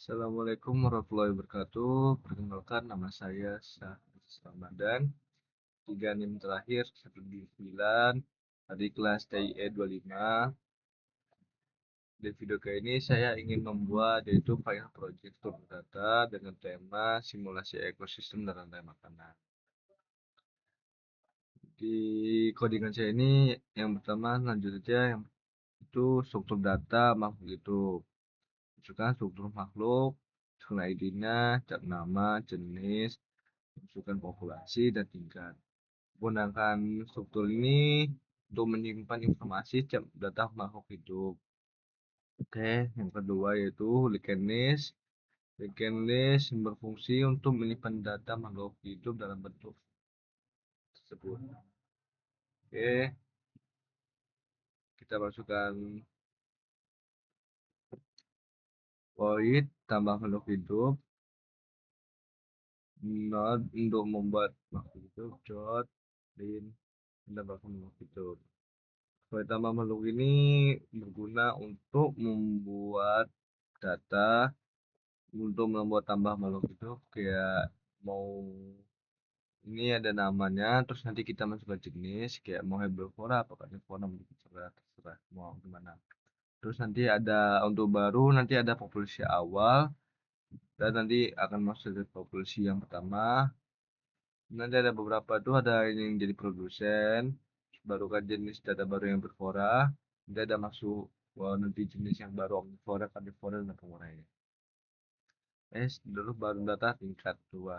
Assalamualaikum warahmatullahi wabarakatuh. Perkenalkan nama saya Syahris Ramadan. 3 NIM terakhir 199 dari kelas TIE 25. Di video kali ini saya ingin membuat yaitu file project tool data dengan tema simulasi ekosistem dan rantai makanan. Di codingan saya ini yang pertama lanjut aja yang itu struktur data makhluk hidup. Masukkan struktur makhluk, masukkan ID-nya, cat nama, jenis, masukkan populasi dan tingkat. Gunakan struktur ini untuk menyimpan informasi data makhluk hidup. Oke, yang kedua yaitu linked list. Linked list berfungsi untuk menyimpan data makhluk hidup dalam bentuk tersebut. Oke, kita masukkan void tambah makhluk hidup. Node untuk membuat makhluk hidup. Dot lin tambah makhluk hidup. Void tambah makhluk ini berguna untuk membuat data untuk membuat tambah makhluk hidup kayak mau ini ada namanya terus nanti kita masukkan jenis kayak mau herbivora apa carnivora terserah mau gimana. Terus nanti ada untuk baru nanti ada populasi awal dan nanti akan masuk ke populasi yang pertama. Nanti ada beberapa tuh ada yang jadi produsen baru kan jenis data baru yang berfora. Nanti ada masuk nanti jenis yang baru omnivora, carnivora dan pengurangannya. Dulu baru data tingkat 2.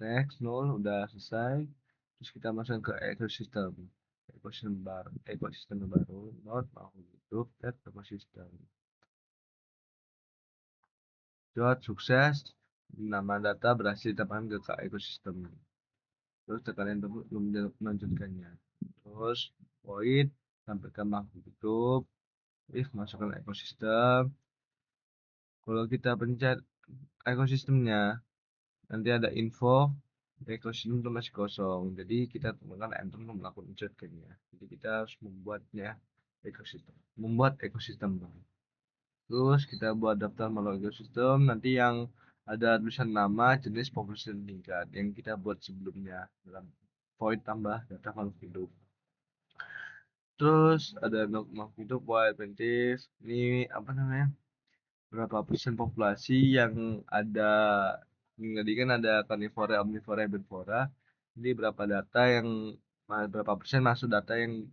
Next, 0 udah selesai. Terus kita masuk ke ekosistem. Ekosistem baru, not mau hidup dan ekosistem. Dot sukses. Nama data berhasil ditambahkan ke ekosistem. Terus tekan enter untuk melanjutkannya. Terus void sampai ke makhluk hidup. If masukkan ekosistem. Kalau kita pencet ekosistemnya, nanti ada info ekosistem itu masih kosong, jadi kita temukan enter untuk melakukan insertnya. Jadi kita harus membuat ekosistem. Terus kita buat daftar makhluk ekosistem nanti yang ada tulisan nama, jenis, populasi, dan tingkat yang kita buat sebelumnya dalam void tambah data makhluk hidup. Terus ada makhluk hidup wild primitive, ini apa namanya, berapa persen populasi yang ada. Tadi kan ada karnivora, omnivora, herbivora. Jadi berapa persen masuk data yang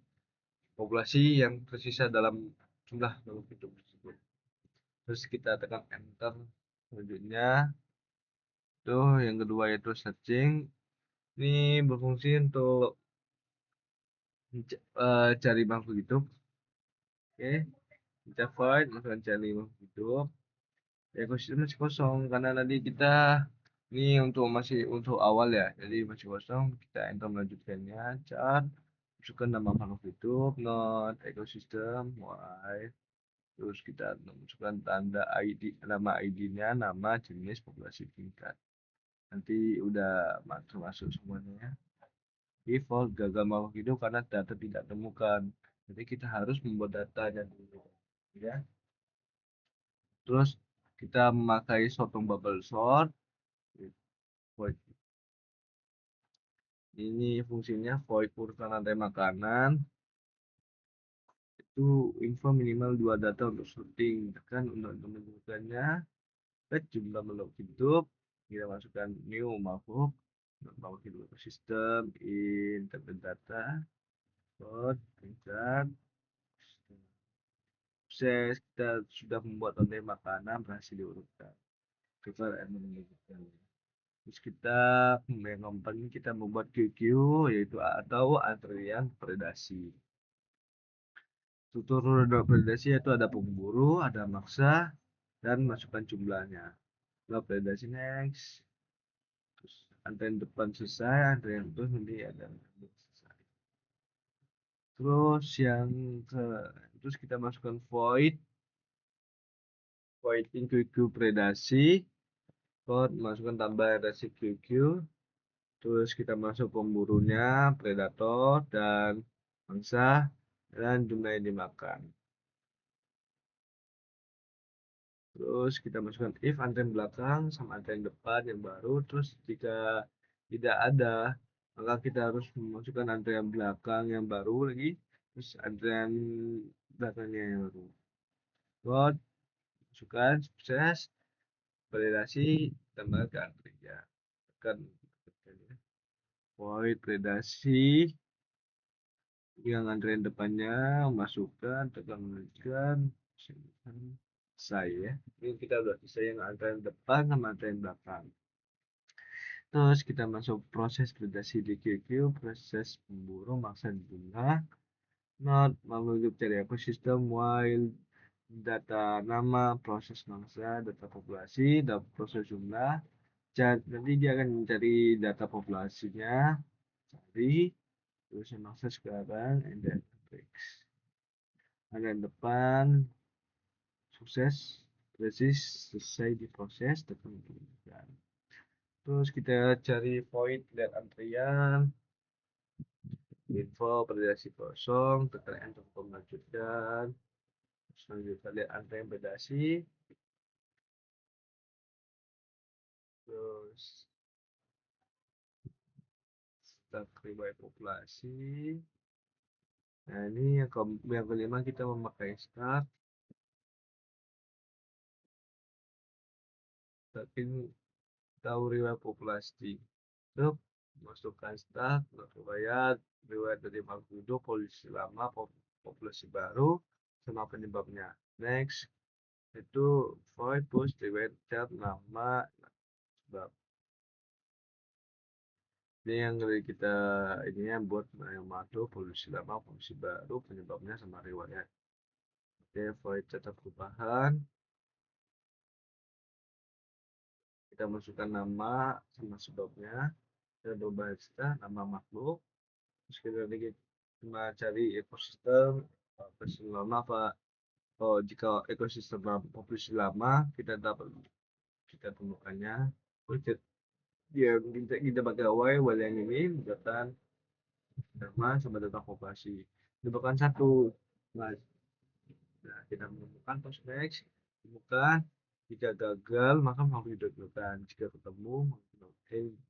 populasi yang tersisa dalam jumlah makhluk hidup tersebut. Terus kita tekan enter. Selanjutnya tuh yang kedua yaitu searching. Ini berfungsi untuk cari makhluk hidup. Oke, kita void masukkan cari makhluk hidup. Ekosistem masih kosong karena tadi kita ini masih untuk awal ya, jadi masih kosong. Kita enter melanjutkannya, chart, masukkan nama makhluk hidup, not ekosistem, y, terus kita masukkan tanda ID, nama ID-nya, nama, jenis, populasi, tingkat. Nanti udah masuk semuanya ya. Default gagal makhluk hidup karena data tidak temukan, jadi kita harus membuat datanya dulu ya. Terus kita memakai sorting bubble sort. Void. Ini fungsinya void urutan rantai makanan. Itu info minimal 2 data untuk sorting. Tekan untuk menentukannya. Jumlah makhluk hidup. Kita masukkan new makhluk hidup ekosistem in table data. Sort, tingkat. Sukses, kita sudah membuat rantai makanan berhasil diurutkan. Kita menunjukkan. Terus kita yang keempat ini kita membuat QQ yaitu atau antrian predasi. Struktur predasi yaitu ada pemburu, ada maksa, dan masukkan jumlahnya. Lalu predasi next. Terus antrian depan selesai, antrian terus nanti ada selesai. Terus terus kita masukkan void in QQ predasi. Masukkan tambah predasi QQ. Terus kita masuk pemburunya, predator, dan mangsa, dan jumlah yang dimakan. Terus kita masukkan if antrian belakang sama antrian depan yang baru. Terus jika tidak ada, maka kita harus memasukkan antrian belakang yang baru lagi. Terus antrian belakangnya yang baru. Buat masukkan sukses, validasi, tambah ke antrian. Tekan void validasi yang antrian depannya masukkan, tekan melanjutkan, saya. Ini kita udah selesai yang antrian depan sama antrian belakang. Terus kita masuk proses validasi di QQ, proses pemburu maksa bunga, not menunjuk cari ekosistem while data nama, proses mangsa, data populasi, dan proses jumlah. Nanti dia akan mencari data populasinya, cari terus mangsa sekarang, and then fix. Ada depan sukses, presis selesai diproses, tekan kemudian. Terus kita cari void lihat antrian, info validasi kosong, tekan enter untuk melanjutkan. Selanjutnya lihat antrian validasi, terus start riwayat populasi. Nah ini yang kelima kita memakai start, tapi tahu riwayat populasi. Terus masukkan start, riwayat dari makhluk hidup, polisi lama, populasi baru, sama penyebabnya. Next, itu void push riwayat cat nama sebab. Ini yang dari kita ini yang buat yang masuk polusi lama, polusi baru, penyebabnya sama riwayat. Oke, void catat perubahan. Kita masukkan nama sama sebabnya. Kita ubah nama makhluk. Terus kita lagi cuma cari ekosistem populasi lama apa. Oh, jika ekosistem populasi lama kita dapat kita temukannya. Dia kita pakai while yang ini misalkan nama sama data populasi. Temukan satu. Nah, kita menemukan post next, temukan. Jika gagal, maka mau didudukkan. Jika ketemu,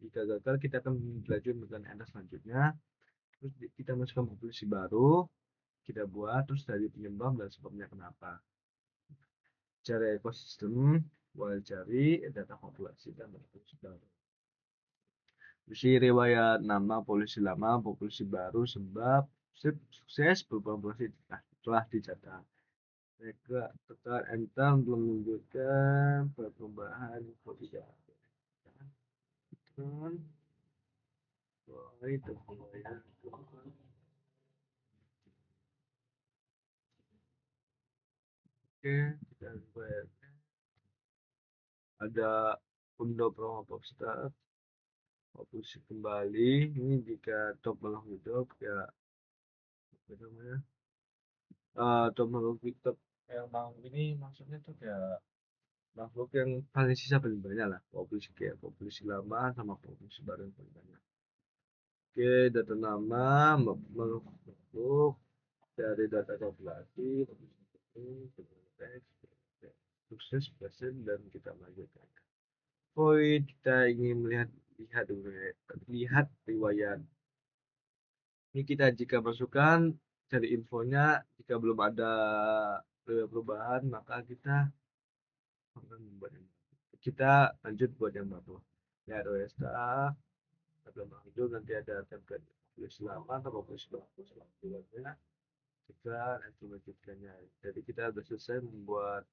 jika gagal, kita akan lanjut dengan enter selanjutnya. Terus kita masukkan populasi baru, kita buat, terus dari penyebab dan sebabnya kenapa. Cari ekosistem, mulai cari data populasi dan populasi baru. Isi riwayat nama polisi lama, populasi baru, sebab sukses perubahan populasi telah dicatat. Mereka tekan enter untuk menunjukkan perubahan tidak. Tekan itu ya. Oke, kita buat ada undo promo popstar populasi kembali. Ini jika top malah hidup ya apa namanya, top makhluk hidup yang mau ini maksudnya tuh kayak makhluk yang paling sisa paling banyak lah, populasi kayak populasi lama sama populasi baru yang paling banyak. Oke, data nama makhluk dari data populasi, sukses present dan kita lanjutkan. Poin kita ingin lihat riwayat. Ini kita jika masukkan cari infonya, jika belum ada perubahan maka kita akan membuat yang baru. Kita lanjut buat yang baru. Ya, staff belum itu nanti ada template tulis lama atau tulis bagus buatnya kita nanti lanjutkannya. Jadi kita sudah selesai membuat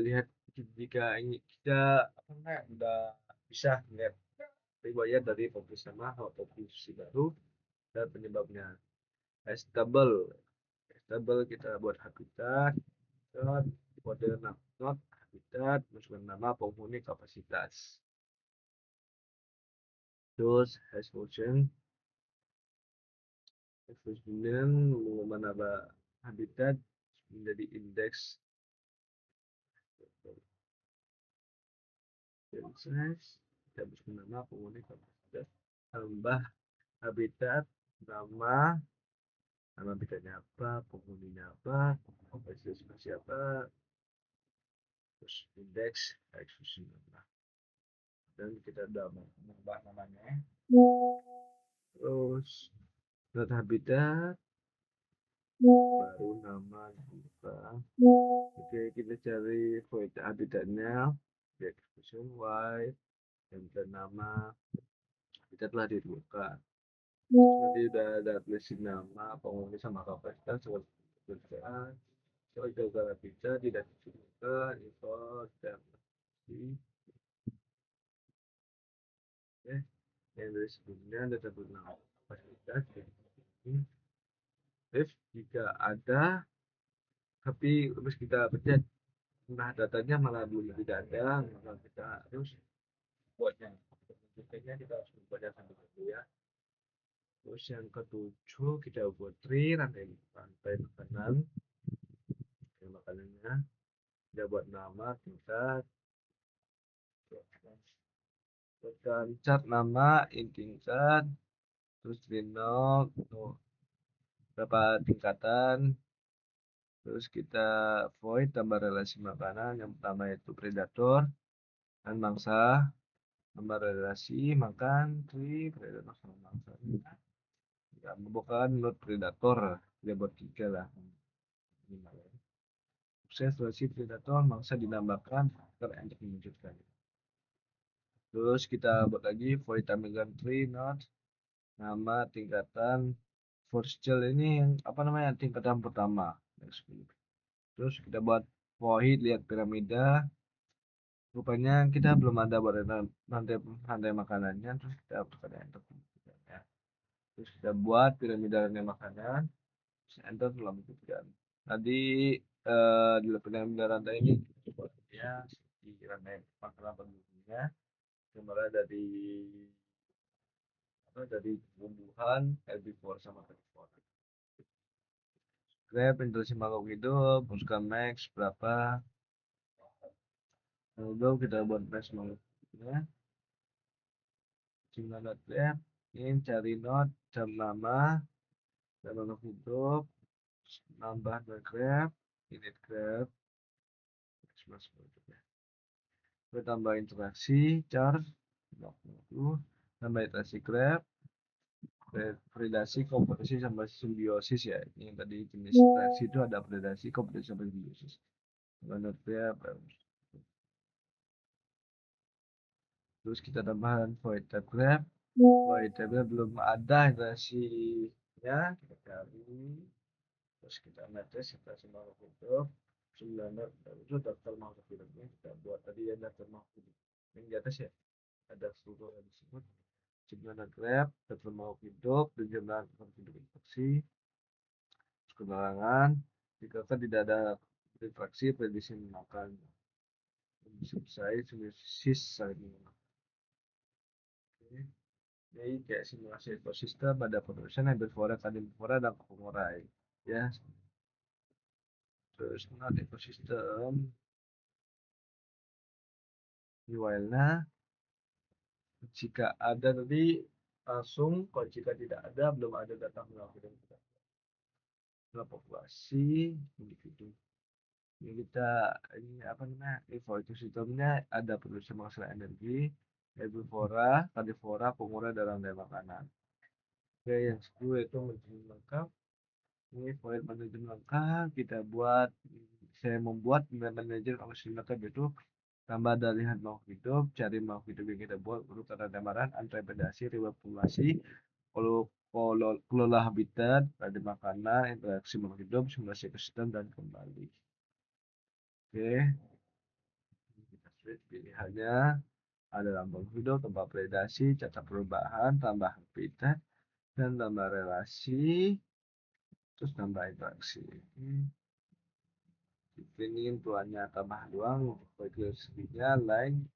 lihat jika ini kita apa namanya udah bisa melihat riwayat dari populasi sama atau populasi baru dan penyebabnya. Stable kita buat habitat, kode not habitat, masukkan nama penghuni kapasitas. Terus hash function kemudian menambah habitat menjadi indeks size, kita bisa nama penghuni kapasitas, tambah habitat, nama nama habitatnya apa, penghuninya apa, kapasitas siapa, terus indeks eksklusi nama, dan kita udah mengubah namanya. Terus dot habitat baru nama kita. Oke, kita cari void habitatnya di expression y, dan nama kita telah ditemukan. Jadi udah ada tulisin nama, penghuni sama kapasitas, pekerjaan, gara bisa tidak ditemukan, info dan oke. Yang dari sebelumnya ada tabel nama kapasitas. If jika ada, tapi terus kita pencet, nah datanya malah belum tidak ada, maka kita harus buatnya. Penelitiannya kita harus membuatnya sampai dulu ya. Terus yang ketujuh kita buat tree rantai makanan. Rantai makanannya kita buat nama tingkat. Buatkan cat nama tingkat. Terus Reno berapa tingkatan. Terus kita void tambah relasi makanan. Yang pertama itu predator dan mangsa. Tambah relasi makan tree predator sama mangsa. Ya, membukakan node predator dia buat 3 lah. Sukses relasi predator mangsa dinambahkan agar untuk menunjukkan. Terus kita buat lagi void tambahan tree node nama tingkatan Forstell ini yang apa namanya tingkatan pertama. Terus kita buat void lihat piramida. Rupanya kita belum ada buat rantai makanannya. Terus kita buka enter. Terus kita buat piramida rantai makanan. Terus enter telah membuktikan. Tadi di piramida rantai ini ya di rantai makanan penduduknya dimulai dari tumbuhan herbivore sama carnivore. Grab interaksi makhluk hidup, buskan max berapa. Lalu kita buat max makhluk hidupnya. Jumlah not grab, ini cari not jam lama dan makhluk hidup, nambah not grab, init grab, max hidupnya. Kita tambah interaksi char, tambah interaksi grab, predasi, kompetisi sama simbiosis ya. Ini yang tadi jenis interaksi itu ada predasi, kompetisi sama simbiosis. Menurutnya terus kita tambahkan void tab grab. Void tab belum ada interaksinya, kita cari. Terus kita match kita semua hidup. 9 itu daftar makhluk hidupnya kita buat tadi ya daftar makhluk hidup. Yang di atas ya ada struktur yang disebut jumlah grab, daftar makhluk hidup, dan jumlah makhluk hidup infeksi. Keterangan jika tidak ada interaksi prediksi makan selesai simulasis saling. Jadi kayak simulasi ekosistem pada produsen herbivora, carnivora, dan carnivora ya. Terus mengenai ekosistem di wildnya jika ada tadi langsung, kalau jika tidak ada belum ada data melakukan populasi individu. Ini kita ini apa namanya info ekosistemnya ada produsen masalah energi herbivora, carnivora, carnivora, dan rantai makanan. Oke, yang 10 itu manajemen lengkap. Ini void manajemen lengkap kita buat. Saya membuat manajer ekosistem lengkap itu tambah dari makhluk hidup, cari makhluk hidup yang kita buat, urutan tamaran, antara predasi, riwayat populasi, kelola habitat, ada makanan, interaksi makhluk hidup, simulasi ekosistem, dan kembali. Oke, kita switch pilihannya. Ada lambang hidup, tambah predasi, catat perubahan, tambah habitat, dan tambah relasi, terus tambah interaksi. Ini tuannya tambah doang, bagian segitiga, line,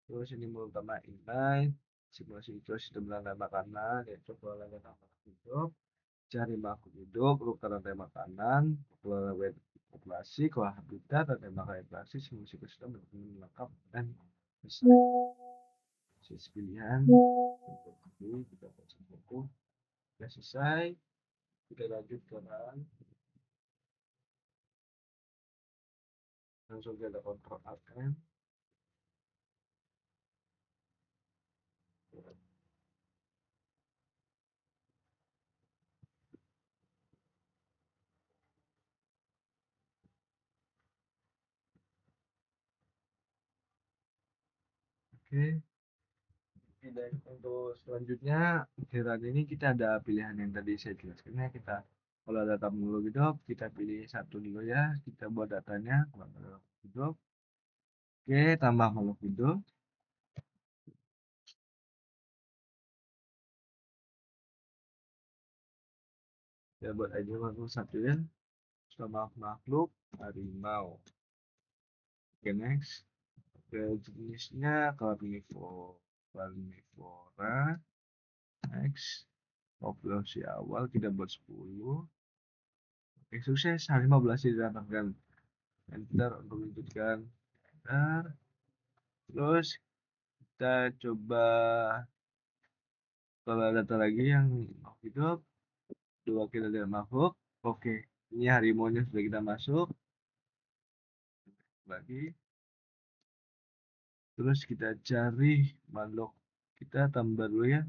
terus ini mau tambah inline, simulasi itu sistem rantai makanan, yaitu pengelolaan rantai hidup, cari makhluk hidup, urutan rantai makanan, pengelolaan populasi, kelola habitat, rantai makanan interaksi, simulasi sistem lengkap, dan selesai. Sisi pilihan kita baca buku sudah selesai, kita lanjut ke langsung kita kontrol Alt N. Oke. Dan untuk selanjutnya giliran ini kita ada pilihan yang tadi saya jelaskan ya, kita kalau data makhluk hidup kita pilih satu dulu ya, kita buat datanya makhluk hidup. Oke, tambah makhluk hidup. Ya buat aja makhluk satu ya, tambah makhluk harimau. Oke, next. Oke, jenisnya karnivora. Next. Populasi awal kita buat 10. Oke, sukses. Harimau berhasil didapatkan. Enter untuk melanjutkan. Enter. Terus kita coba kalau data lagi yang hidup. Dua kita lihat makhluk. Oke, ini harimaunya sudah kita masuk. Lagi. Terus kita cari makhluk. Kita tambah dulu ya.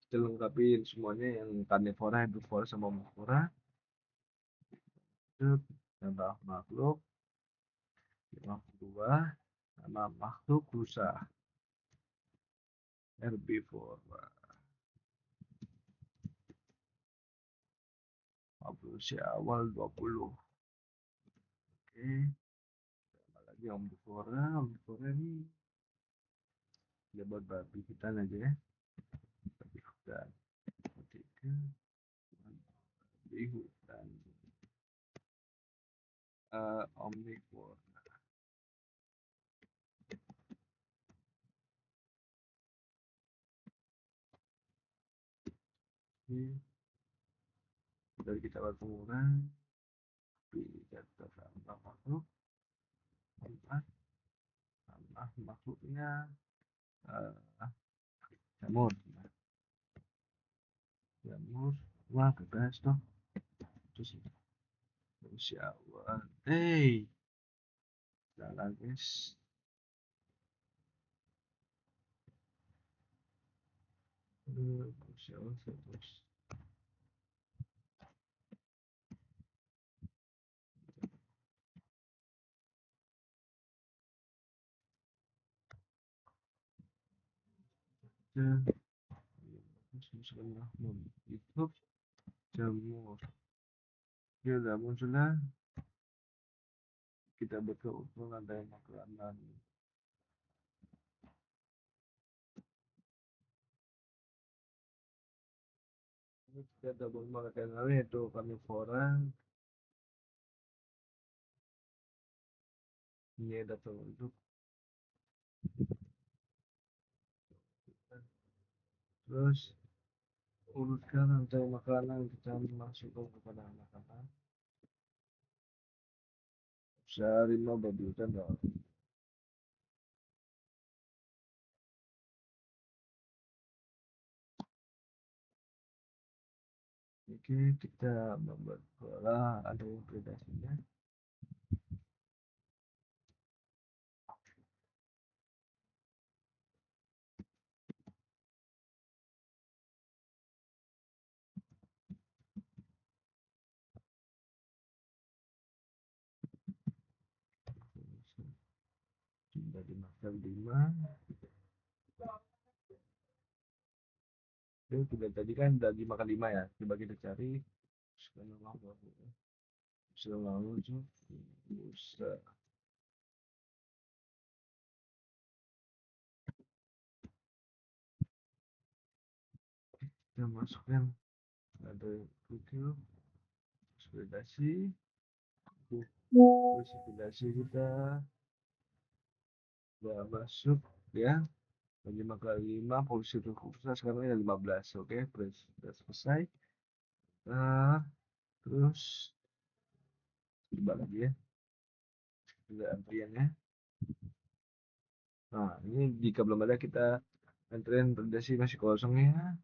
Kita lengkapin semuanya yang karnivora, herbivora, sama omnivora. Itu tambah makhluk. Makhluk dua sama makhluk rusa. Herbivora. Populasi awal 20. Oke. Tambah lagi omnivora. Omnivora ini ya buat babi hutan aja ya. Babi hutan. Tiga. Babi hutan. Omnivora. Oke. Dari kita buat pengurangan. Pilih data tambah makhluk. Empat. Tambah makhluknya. Jamur. Jamur. Wah, bebas toh. Terus awal. Hey, salah guys. Awal terus. Itu jamur. Dia udah munculnya. Kita betul lantai makanan. Ini kita double makanan itu karnivora. Ini ada untuk terus urutkan rantai makanan kita masukkan kepada makanan. Sehari mau babi hutan dong. Oke, kita membuat bola ada yang predasinya. Sudah dimakan 5. Oke, kita tadi kan udah dimakan 5 ya. Coba kita cari. Sekarang lalu bisa kita masukkan ada Google ekspedasi terus ekspedasi kita udah masuk ya 5 kali 5 polisi kursa sekarang ada 15. Oke, sudah selesai. Nah, terus coba lagi ya ada antriannya. Nah, ini jika belum ada kita antrian predasi masih kosong ya.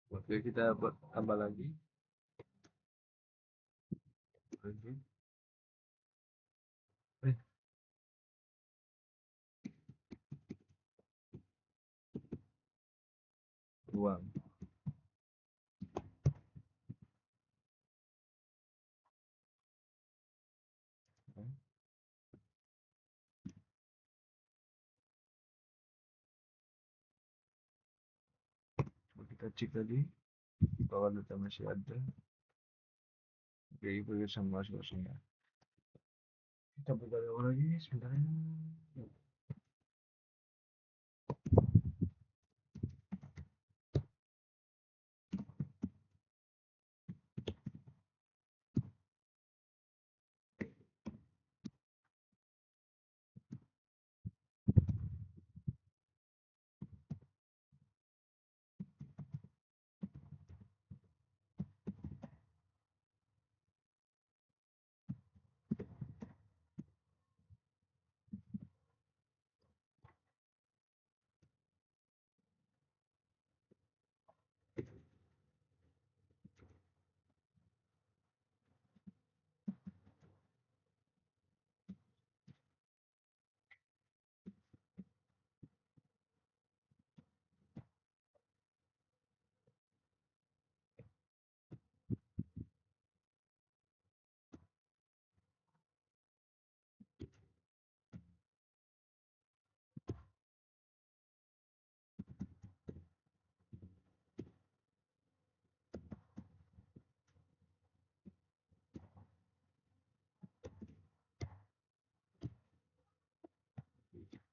Oke, kita buat tambah lagi. Oke. tuang. Kita cek tadi bahwa data masih ada. Oke, itu sama suasana. Kita buka lagi sebentar.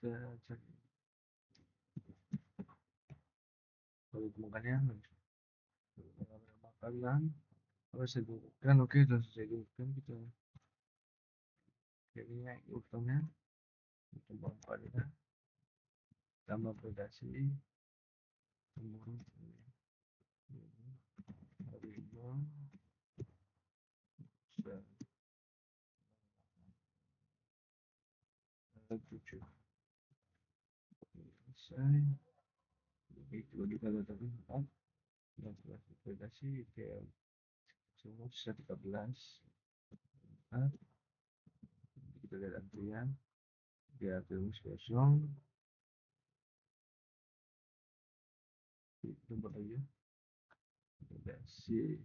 Kita cari kalau makanan makanan harus saya bukan. Oke, sudah saya bukan. Kita jadinya urutannya kita pada tambah predasi kemudian harimau tujuh selesai. Begitu kita tadi 4 16 predasi kayak semua sisa 13. Kita lihat antrian biar terus kosong tempat aja predasi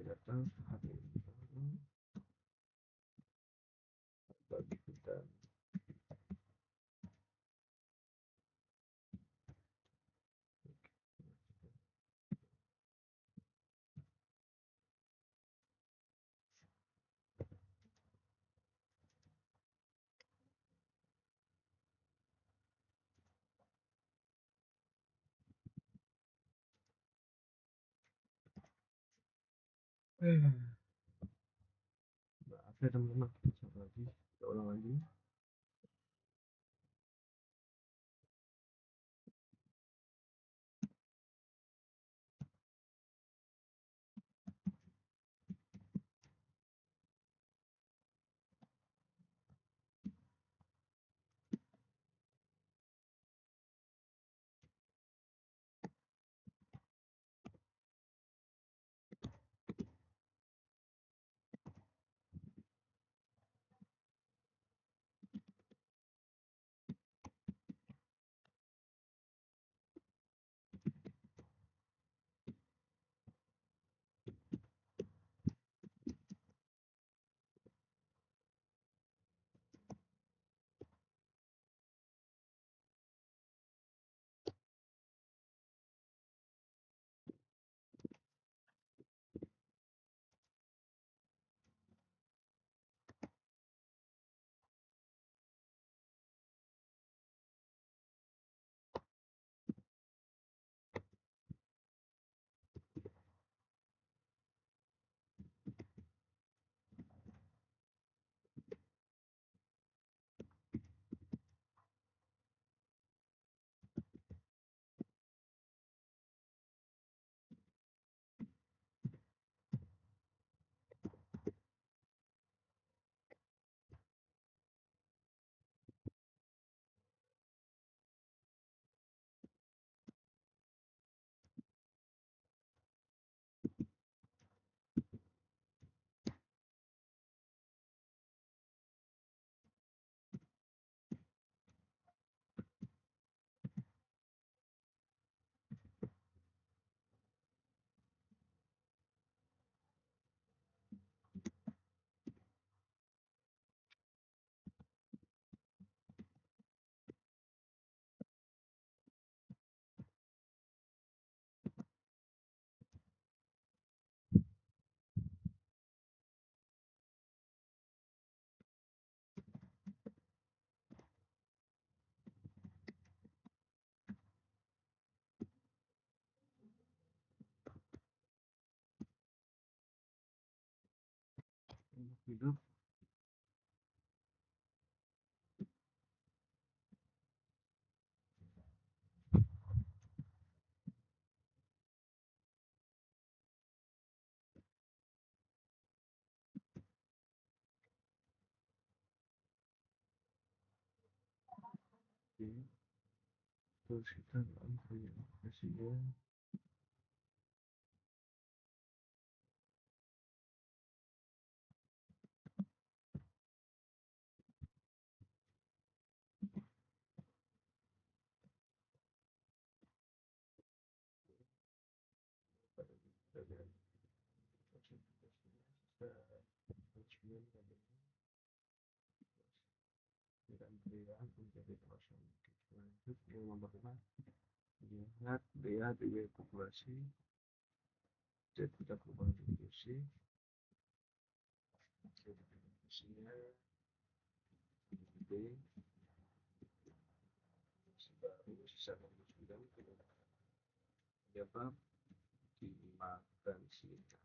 datang bagi kita. Maaf ya teman-teman, satu lagi kita ulang lagi. hidup. Oke, terus kita punya presiden. Yang nomor 5, lihat populasi, jadi kita perubahan distribusi, jadi distribusinya gede, baru sisa 69 penyebab dimakan singa.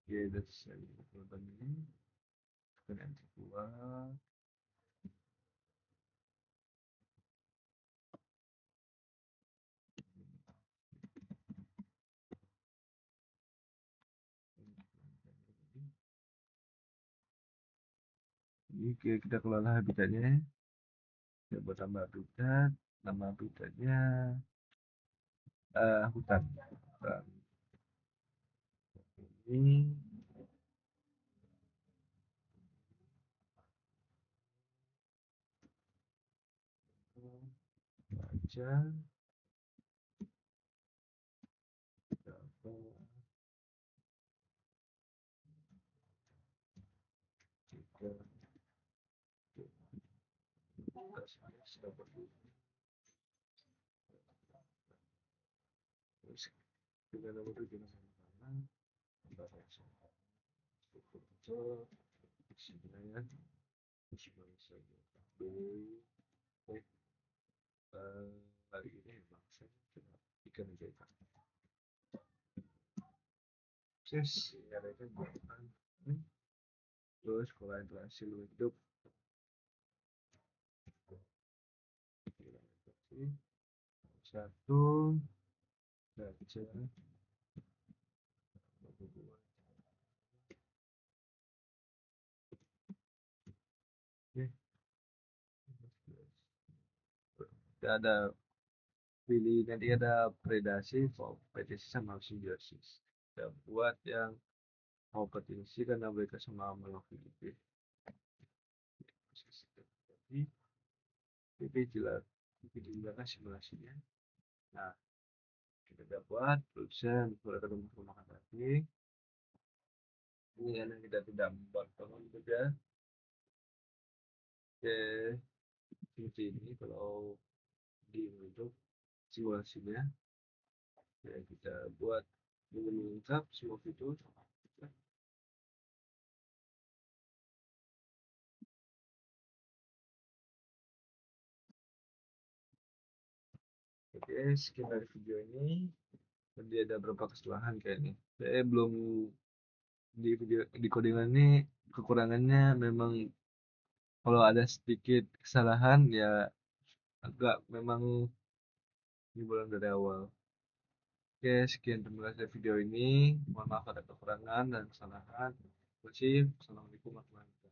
Oke, ya dari saya korban ini kalian keluar. Ini kita kelola habitatnya, kita buat tambah habitat, nama habitatnya hutan. Dan ini baca dapat jika sudah berdua terus dengan nomor 7 sama pembahasan struktur kecil sebenarnya semuanya saja baik hari ini memang saya coba ikan aja ikan proses ada ikan buatan terus kalau itu hasil hidup satu baca oke ada pilih nanti ada predasi, kompetisi sama simbiosis. Kita buat yang kompetisi karena mereka sama makhluk hidup. Jadi jelas simulasinya. Nah, kita dapat produsen kalau ketemu makan tadi. Ini yang kita tidak membuat tolong juga. Oke, seperti ini kalau di untuk simulasinya. Ya, kita buat lengkap semua fitur. Oke, sekian dari video ini. Tadi ada beberapa kesalahan kayaknya. Saya belum di video di codingan ini kekurangannya memang kalau ada sedikit kesalahan ya agak memang diulang dari awal. Oke, sekian terima kasih video ini. Mohon maaf ada kekurangan dan kesalahan. Terima kasih. Assalamualaikum warahmatullahi wabarakatuh.